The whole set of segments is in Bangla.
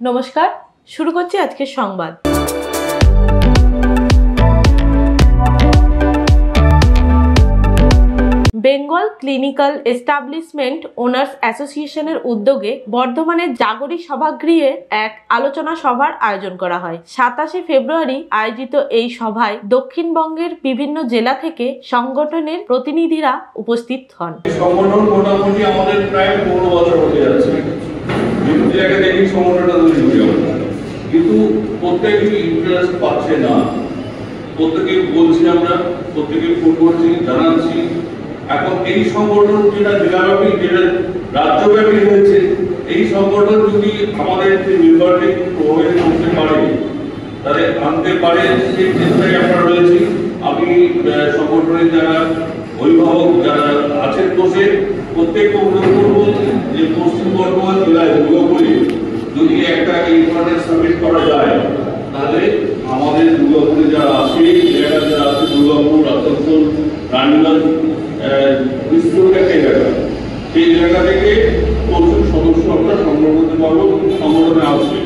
নমস্কার, শুরু করছি আজকের সংবাদ। বেঙ্গল ক্লিনিক্যাল এস্টাবলিশমেন্ট ওনার্স অ্যাসোসিয়েশনের উদ্যোগে বর্ধমানের জাগরি সভাগৃহে এক আলোচনা সভার আয়োজন করা হয়। 27শে ফেব্রুয়ারি আয়োজিত এই সভায় দক্ষিণবঙ্গের বিভিন্ন জেলা থেকে সংগঠনের প্রতিনিধিরা উপস্থিত হন। সংগঠন মোটামুটি আমাদের প্রায় 15 বছর হয়ে যাচ্ছে, কিন্তু প্রত্যেকে ইন্টারেস্ট পাচ্ছে না। প্রত্যেকে বলছি, আমরা প্রত্যেকে ফোন করছি, জানাচ্ছি। এখন এই সংগঠন যেটা জেলাব্যাপী, যেটা রাজ্যব্যাপী হয়েছে, এই সংগঠন যদি আমাদের যে মেম্বারকে প্রভাবিত করতে পারে, তাহলে আনতে পারে, সেই চেষ্টায় আমরা রয়েছি। আমি সংগঠনের যারা অভিভাবক যারা আছেন বসে, প্রত্যেককে অনুরোধ করবো যে পশ্চিম বর্ধমান জেলায় দুর্গাপুরে যদি একটা এই ধরনের সাবমিট করা যায়, তাহলে আমাদের দুর্গাপুরে যারা আছে, এলাকা যারা আছে, দুর্গাপুর, আসানসোল, রানীগঞ্জ, একটা এলাকা, সেই এলাকা থেকে প্রচুর সদস্য আমরা সংগ্রহ করতে পারবো, সংগঠনে আসবে।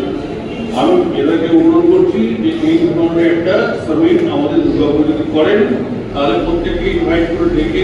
আমি এদেরকে অনুরোধ করছি যে এই ধরনের একটা সাবমিট আমাদের দুর্গাপুরে যদি করেন, তাহলে প্রত্যেককে ইনভাইট করে ডেকে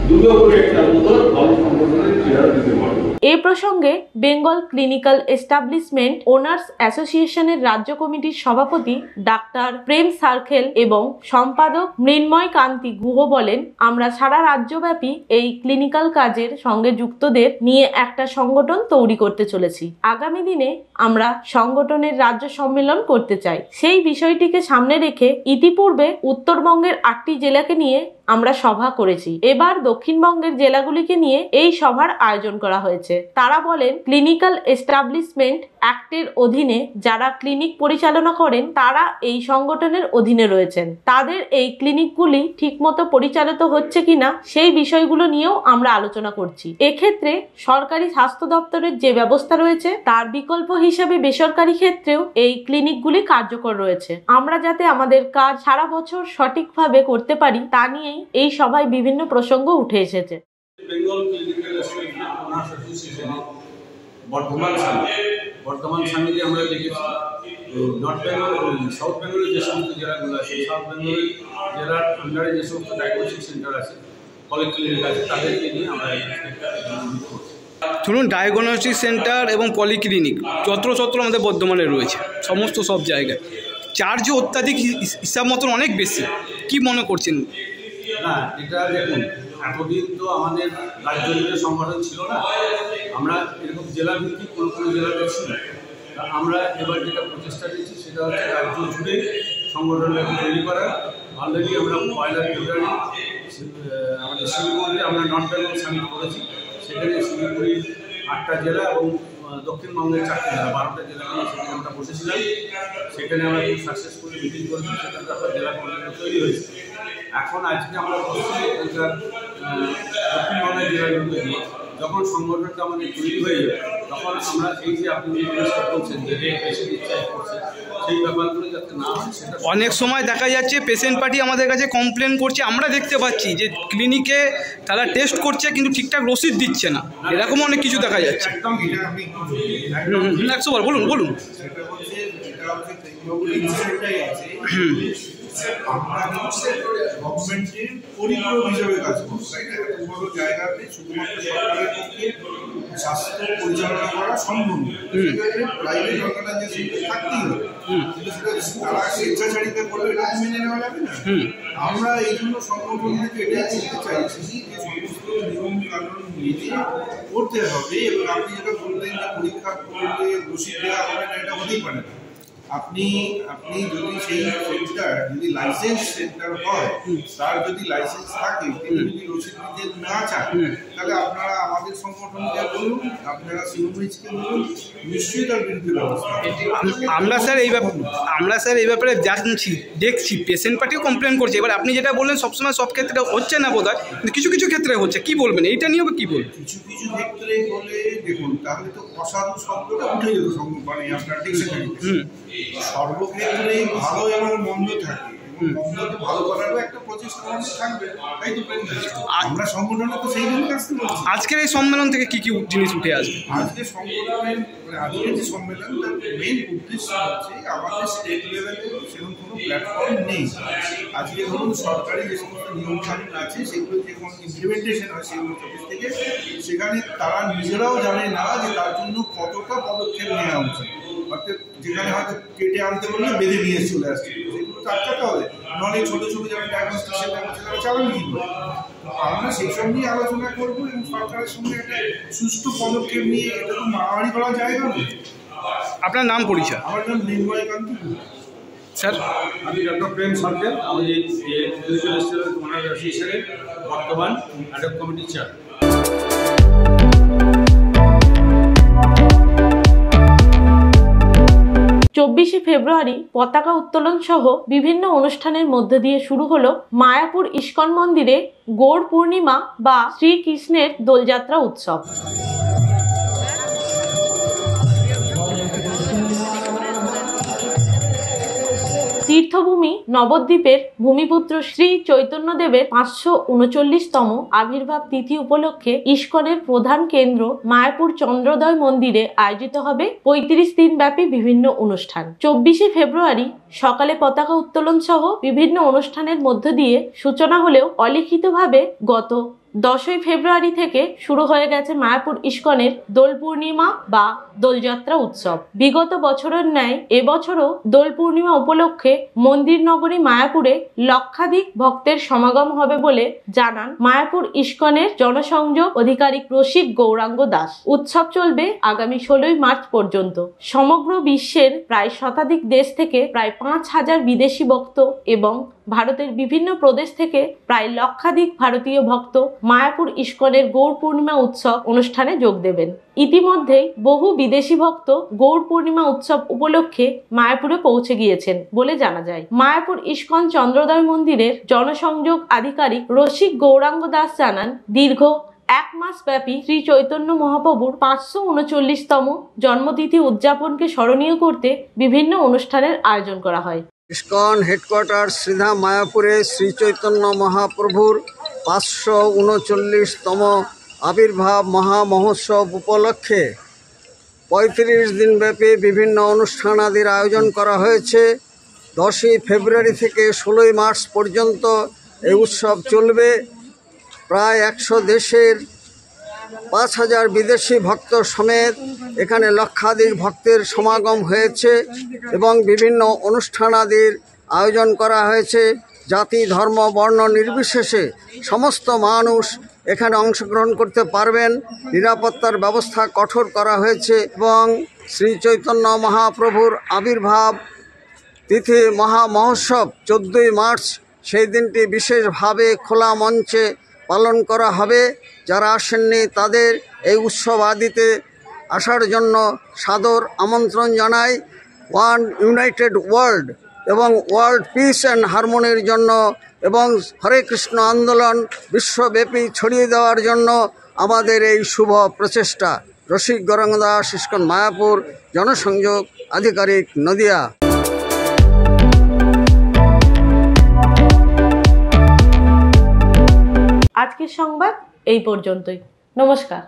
দুর্গাপুরে একটা মতো ভালো সংগঠনের চেহারা দিতে পারবো। এ প্রসঙ্গে বেঙ্গল ক্লিনিক্যাল এস্টাবলিশমেন্ট ওনার্স অ্যাসোসিয়েশনের রাজ্য কমিটির সভাপতি ডাক্তার প্রেম সার্কেল এবং সম্পাদক মৃন্ময় কান্তি গুহ বলেন, আমরা সারা রাজ্যব্যাপী এই ক্লিনিক্যাল কাজের সঙ্গে যুক্তদের নিয়ে একটা সংগঠন তৈরি করতে চলেছি। আগামী দিনে আমরা সংগঠনের রাজ্য সম্মেলন করতে চাই। সেই বিষয়টিকে সামনে রেখে ইতিপূর্বে উত্তরবঙ্গের 8টি জেলাকে নিয়ে আমরা সভা করেছি। এবার দক্ষিণবঙ্গের জেলাগুলিকে নিয়ে এই সভার আয়োজন করা হয়েছে। তারা বলেন, ক্লিনিক্যাল এস্টাবলিশমেন্ট অ্যাক্টের অধীনে যারা ক্লিনিক পরিচালনা করেন তারা এই সংগঠনের অধীনে রয়েছেন। তাদের এই ক্লিনিকগুলি ঠিকমতো পরিচালিত হচ্ছে কিনা সেই বিষয়গুলো নিয়েও আমরা আলোচনা করছি। এক্ষেত্রে সরকারি স্বাস্থ্য দপ্তরের যে ব্যবস্থা রয়েছে তার বিকল্প হিসেবে বেসরকারি ক্ষেত্রেও এই ক্লিনিকগুলি কার্যকর রয়েছে। আমরা যাতে আমাদের কাজ সারা বছর সঠিকভাবে করতে পারি তা নিয়েই এই সভায় বিভিন্ন প্রসঙ্গ উঠে এসেছে। বেঙ্গল ক্লিনিক্যাল অ্যাসোসিয়েশন বর্ধমান সামিটে আমরা দেখেছি নর্থ বেঙ্গল, সাউথ বেঙ্গলের যে সমস্ত জেলাগুলো আছে, সাউথ বেঙ্গল জেলার আন্ডারে যে সমস্ত ডায়াগনস্টিক সেন্টার আছে, পলিক্লিনিক আছে, তাদেরকে নিয়ে আমরা ধরুন ডায়াগনস্টিক সেন্টার এবং পলিক্লিনিক যত্রতত্র আমাদের বর্ধমানে রয়েছে, সমস্ত সব জায়গায় চার্জ অত্যাধিক হিসাব মতন অনেক বেশি। কি মনে করছেন? না, এটা দেখুন, এতদিন তো আমাদের রাজ্য জুড়ে সংগঠন ছিল না, আমরা এরকম জেলা ভিত্তিক কোনো জেলাতে ছিল। আমরা এবার যেটা প্রচেষ্টা নিচ্ছি সেটা হচ্ছে রাজ্য জুড়ে সংগঠনটাকে তৈরি করা। অলরেডি আমরা 1 ফেব্রুয়ারি আমাদের শিলিগুড়িতে আমরা নর্থ বেঙ্গল সামিট করেছি। সেখানে শিলিগুড়ির 8টা জেলা এবং দক্ষিণবঙ্গের 4টে জেলা, 12টা জেলা নিয়ে সেখানে আমরা বসেছিলাম। সেখানে আমরা খুব সাকসেসফুলি মিটিং করেছি, সেখানে তারপর জেলা কমিটি তৈরি হয়েছে। এখন আজকে আমরা বলছি দক্ষিণবঙ্গের জেলাগুলোকে নিয়ে যখন সংগঠনটা আমাদের তৈরি হয়ে যাবে, তখন আমরা এই যে আপনি জিনিসটা বলছেন যে পেশেন্ট ইচ্ছায় করছে, সেই ব্যাপারগুলো যাতে না হয় সেটা। অনেক সময় দেখা যাচ্ছে পেশেন্ট পার্টি আমাদের কাছে কমপ্লেন করছে, আমরা দেখতে পাচ্ছি যে ক্লিনিকে তারা টেস্ট করছে কিন্তু ঠিকঠাক রসিদ দিচ্ছে না, এরকম অনেক কিছু দেখা যাচ্ছে। একদম 100 বার বলুন। সেটা হচ্ছে আমরা গভর্নমেন্টের পরিপূরক হিসাবে কাজ করছি, তাই না? এত বড় জায়গাতে শুধুমাত্র সরকারের পক্ষে স্বাস্থ্য পরিচালনা করা সম্ভব নয়। প্রাইভেট অর্গানাইজেশন থাকতেই হবে, কিন্তু সেটা তারা স্বেচ্ছাচারিতা করবে, এটা মেনে নেওয়া যাবে না। আমরা এই জন্য সংগঠন থেকে এটাই করতে চাইছি যে সমস্ত নিয়ম কানুন মেনে করতে হবে। এবং আপনি যেটা বললেন যে পরীক্ষা করলে রসিদ দেওয়া হবে না, এটা হতেই পারে না। আপনি যদি সেই সেন্টার যদি লাইসেন্স সেন্টার হয়, তার যদি লাইসেন্স থাকে, তিনি যদি রসিদ দিতে না চান, তাহলে আপনারা আমাদের সংগঠনকে বলুন, আপনারা সিনোমিজকে বলুন, নিশ্চয়ই তার বিরুদ্ধে ব্যবস্থা। আমরা স্যার এই ব্যাপারে জানছি, দেখছি পেশেন্ট পার্টিও কমপ্লেন করছে। এবার আপনি যেটা বললেন সবসময় সব ক্ষেত্রে হচ্ছে না বোধ হয়, কিন্তু কিছু কিছু ক্ষেত্রে হচ্ছে। কি বলবেন এইটা নিয়েও? কি বলবেন? কিছু কিছু ক্ষেত্রে বলে দেখুন, তাহলে তো অসাধু শব্দটা উঠে যেত মানে আপনার ডিকশনারিতে। সর্বক্ষেত্রেই ভালো এবং মন্দ থাকে, এবং মঙ্গলকে ভালো করারও একটা প্রচেষ্টা আমাদের থাকবে, তাই তো প্রেম যাচ্ছে। আমরা সংগঠনে তো সেই জন্য কাজ করছি। আজকের এই সম্মেলন থেকে কি কি জিনিস উঠে আসবে? আজকে সংগঠনের আজকের যে সম্মেলন তার মেইন উদ্দেশ্য হচ্ছে আমাদের স্টেট লেভেলে সেরকম কোনো প্ল্যাটফর্ম নেই। আজকে ধরুন সরকারি যে সমস্ত নিয়মকানুন আছে সেগুলো যে কোনো ইমপ্লিমেন্টেশন হয় সেগুলো অফিস থেকে, সেখানে তারা নিজেরাও জানে না যে তার জন্য কতটা পদক্ষেপ নেওয়া উচিত। অর্থাৎ যেখানে হয়তো কেটে আনতে বললে বেঁধে নিয়ে চলে আসছে, সেগুলো তো আটকাতে হবে। নলে ছোটো ছোটো যেমন ডায়াগনোস্টিক সেন্টার আছে তারা চালানো কি করে। আমরা সেসব নিয়ে আলোচনা করবো এবং সরকারের সঙ্গে একটা সুষ্ঠু পদক্ষেপ নিয়ে এটা তো মারামারি করা জায়গা নয়। আপনার নাম পরিচয়? আমার নাম মৃন্ময় কান্তি স্যার। আমি ডক্টর প্রেম সার্কেল, আমি ওনার অ্যাসোসিয়েশনের বর্তমান অ্যাডক কমিটির চেয়ার। 24শে ফেব্রুয়ারি পতাকা উত্তোলন সহ বিভিন্ন অনুষ্ঠানের মধ্য দিয়ে শুরু হলো মায়াপুর ইস্কন মন্দিরে গৌর পূর্ণিমা বা শ্রীকৃষ্ণের দোলযাত্রা উৎসব। তীর্থভূমি নবদ্বীপের ভূমিপুত্র শ্রী চৈতন্যদেবের 539তম আবির্ভাব তিথি উপলক্ষে ইস্কনের প্রধান কেন্দ্র মায়াপুর চন্দ্রোদয় মন্দিরে আয়োজিত হবে 35 দিন ব্যাপী বিভিন্ন অনুষ্ঠান। 24শে ফেব্রুয়ারি সকালে পতাকা উত্তোলন সহ বিভিন্ন অনুষ্ঠানের মধ্য দিয়ে সূচনা হলেও অলিখিতভাবে গত 10ই ফেব্রুয়ারি থেকে শুরু হয়ে গেছে মায়াপুর ইস্কনের দোল পূর্ণিমা বা দোলযাত্রা উৎসব। বিগত বছরের ন্যায় এবছরও দোল পূর্ণিমা উপলক্ষে মন্দির নগরী মায়াপুরে লক্ষাধিক ভক্তের সমাগম হবে বলে জানান মায়াপুর ইস্কনের জনসংযোগ আধিকারিক রসিক গৌরাঙ্গ দাস। উৎসব চলবে আগামী 16ই মার্চ পর্যন্ত। সমগ্র বিশ্বের প্রায় শতাধিক দেশ থেকে প্রায় 5000 বিদেশি ভক্ত এবং ভারতের বিভিন্ন প্রদেশ থেকে প্রায় লক্ষাধিক ভারতীয় ভক্ত মায়াপুর ইস্কনের গৌর পূর্ণিমা উৎসব অনুষ্ঠানে যোগ দেবেন। ইতিমধ্যেই বহু বিদেশি ভক্ত গৌর পূর্ণিমা উৎসব উপলক্ষে মায়াপুরে পৌঁছে গিয়েছেন বলে জানা যায়। মায়াপুর ইস্কন চন্দ্রোদয় মন্দিরের জনসংযোগ আধিকারিক রসিক গৌরাঙ্গ দাস জানান, দীর্ঘ 1 মাস ব্যাপী শ্রী চৈতন্য মহাপ্রভুর 539তম জন্মতিথি উদযাপনকে স্মরণীয় করতে বিভিন্ন অনুষ্ঠানের আয়োজন করা হয়। ইস্কন হেডকোয়ার্টার শ্রীধাম মায়াপুরে শ্রী চৈতন্য মহাপ্রভুর 539তম আবির্ভাব মহামহোৎসব উপলক্ষে 35 দিনব্যাপী বিভিন্ন অনুষ্ঠানাদির আয়োজন করা হয়েছে। 10ই ফেব্রুয়ারি থেকে 16ই মার্চ পর্যন্ত এই উৎসব চলবে। প্রায় 100 দেশের 5000 বিদেশি ভক্ত সমেত এখানে লক্ষাধিক ভক্তের সমাগম হয়েছে এবং বিভিন্ন অনুষ্ঠানাদির আয়োজন করা হয়েছে। জাতি ধর্ম বর্ণ নির্বিশেষে সমস্ত মানুষ এখানে অংশগ্রহণ করতে পারবেন। নিরাপত্তার ব্যবস্থা কঠোর করা হয়েছে এবং শ্রী চৈতন্য মহাপ্রভুর আবির্ভাব তিথি মহামহোৎসব 14ই মার্চ, সেই দিনটি বিশেষভাবে খোলা মঞ্চে পালন করা হবে। যারা আসেননি তাদের এই উৎসব আদিতে আসার জন্য সাদর আমন্ত্রণ জানাই। ওয়ান ইউনাইটেড ওয়ার্ল্ড এবং ওয়ার্ল্ড পিস অ্যান্ড হারমোনির জন্য এবং হরে কৃষ্ণ আন্দোলন বিশ্বব্যাপী ছড়িয়ে দেওয়ার জন্য আমাদের এই শুভ প্রচেষ্টা। রসিক গৌরাঙ্গ দাস, ইস্কন মায়াপুর, জনসংযোগ আধিকারিক, নদিয়া। আজকের সংবাদ এই পর্যন্তই। নমস্কার।